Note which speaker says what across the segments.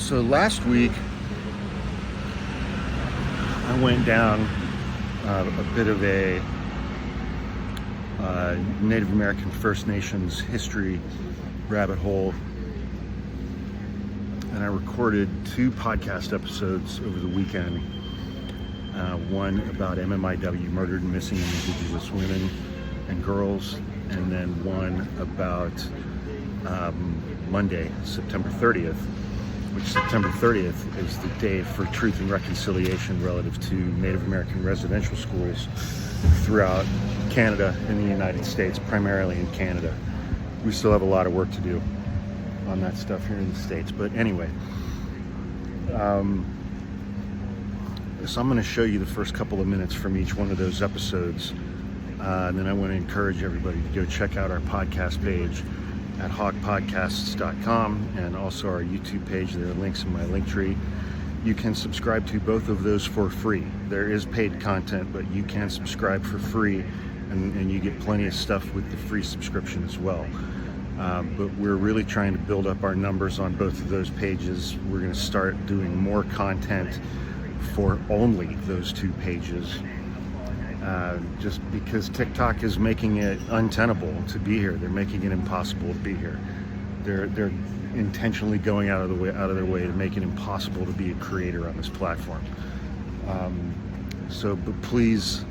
Speaker 1: So last week, I went down a bit of a Native American First Nations history rabbit hole, and I recorded 2 podcast episodes over the weekend. One about MMIW, murdered and missing Indigenous women and girls, and then one about Monday, September 30th, which September 30th is the day for truth and reconciliation relative to Native American residential schools throughout Canada and the United States, primarily in Canada. We still have a lot of work to do on that stuff here in the States. But anyway, so I'm going to show you the first couple of minutes from each one of those episodes. And then I want to encourage everybody to go check out our podcast page at hawkpodcasts.com, and also our YouTube page. There are links in my link tree. You can subscribe to both of those for free. There is paid content, but you can subscribe for free, and you get plenty of stuff with the free subscription as well. But we're really trying to build up our numbers on both of those pages. We're going to start doing more content for only those 2 pages. Just because TikTok is making it untenable to be here. They're making it impossible to be here. They're intentionally going out of their way to make it impossible to be a creator on this platform. But please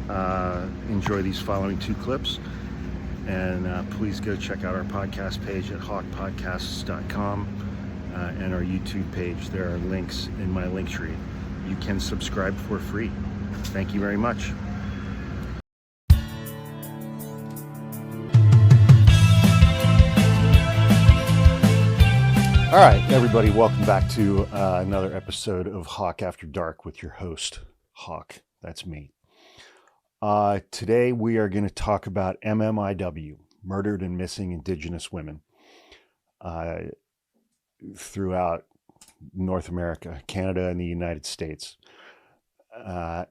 Speaker 1: enjoy these following 2 clips, and please go check out our podcast page at hawkpodcasts.com and our YouTube page. There are links in my link tree. You can subscribe for free. Thank you very much. All right, everybody, welcome back to another episode of Hawk After Dark with your host, Hawk. That's me. Today we are going to talk about MMIW, murdered and missing Indigenous women, throughout North America, Canada, and the United States. The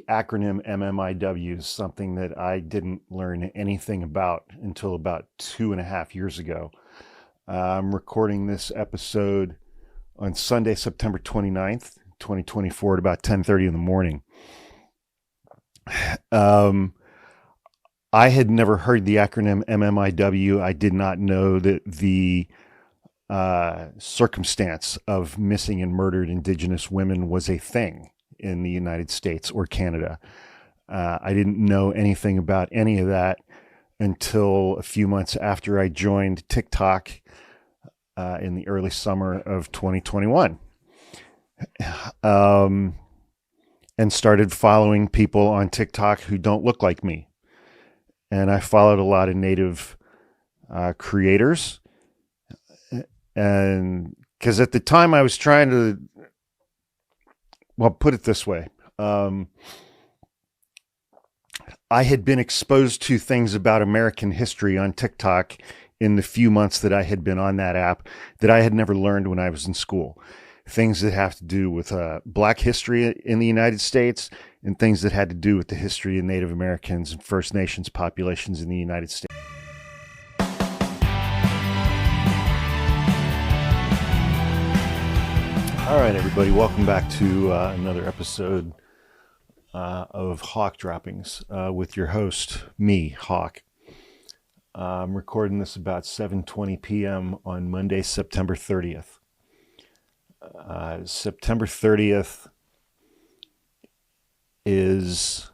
Speaker 1: acronym MMIW is something that I didn't learn anything about until about 2.5 years ago. I'm recording this episode on Sunday, September 29th, 2024 at about 10:30 in the morning. I had never heard the acronym MMIW. I did not know that the circumstance of missing and murdered Indigenous women was a thing in the United States or Canada. I didn't know anything about any of that until a few months after I joined TikTok in the early summer of 2021, and started following people on TikTok who don't look like me. And I followed a lot of Native creators, and because at the time I was trying to, well, put it this way, I had been exposed to things about American history on TikTok in the few months that I had been on that app that I had never learned when I was in school. Things that have to do with Black history in the United States, and things that had to do with the history of Native Americans and First Nations populations in the United States. All right, everybody, welcome back to another episode of Hawk Droppings with your host, me, Hawk. I'm recording this about 7:20 p.m. on Monday, September 30th. September 30th is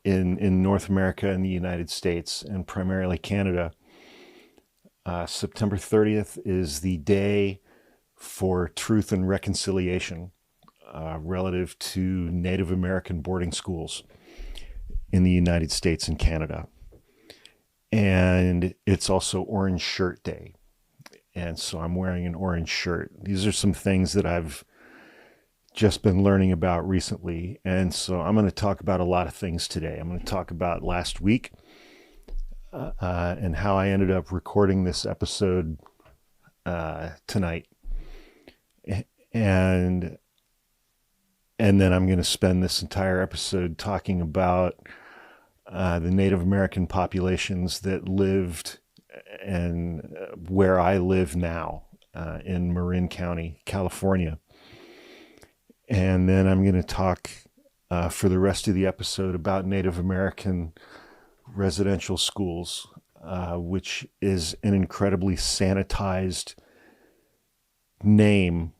Speaker 1: in North America and the United States, and primarily Canada. September 30th is the day for truth and reconciliation relative to Native American boarding schools in the United States and Canada. And it's also Orange Shirt Day. And so I'm wearing an orange shirt. These are some things that I've just been learning about recently. And so I'm going to talk about a lot of things today. I'm going to talk about last week and how I ended up recording this episode tonight. And then I'm going to spend this entire episode talking about the Native American populations that lived and where I live now, in Marin County, California. And then I'm going to talk for the rest of the episode about Native American residential schools, which is an incredibly sanitized name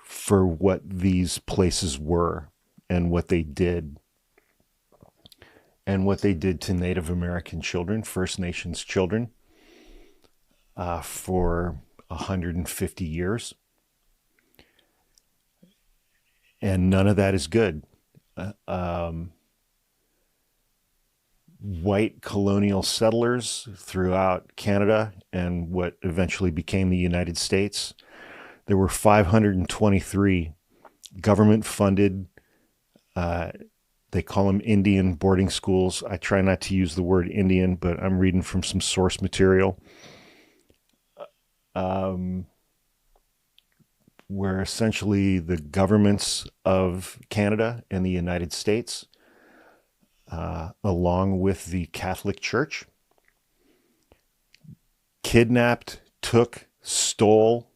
Speaker 1: for what these places were and what they did. And what they did to Native American children, First Nations children, for 150 years. And none of that is good. White colonial settlers throughout Canada and what eventually became the United States, there were 523 government-funded, they call them Indian boarding schools. I try not to use the word Indian, but I'm reading from some source material, where essentially the governments of Canada and the United States, along with the Catholic Church, kidnapped, took, stole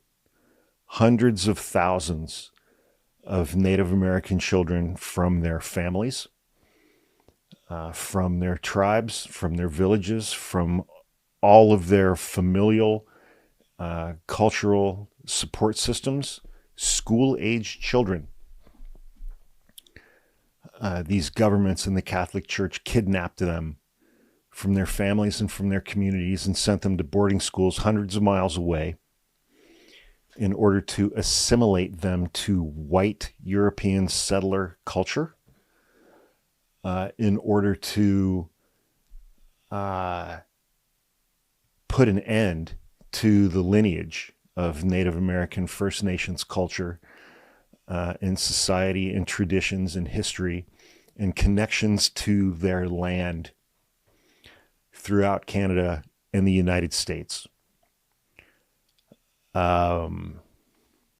Speaker 1: hundreds of thousands of Native American children from their families, from their tribes, from their villages, from all of their familial, cultural support systems, school-aged children. These governments and the Catholic Church kidnapped them from their families and from their communities and sent them to boarding schools hundreds of miles away in order to assimilate them to white European settler culture, in order to put an end to the lineage of Native American First Nations culture and society and traditions and history and connections to their land throughout Canada and the United States.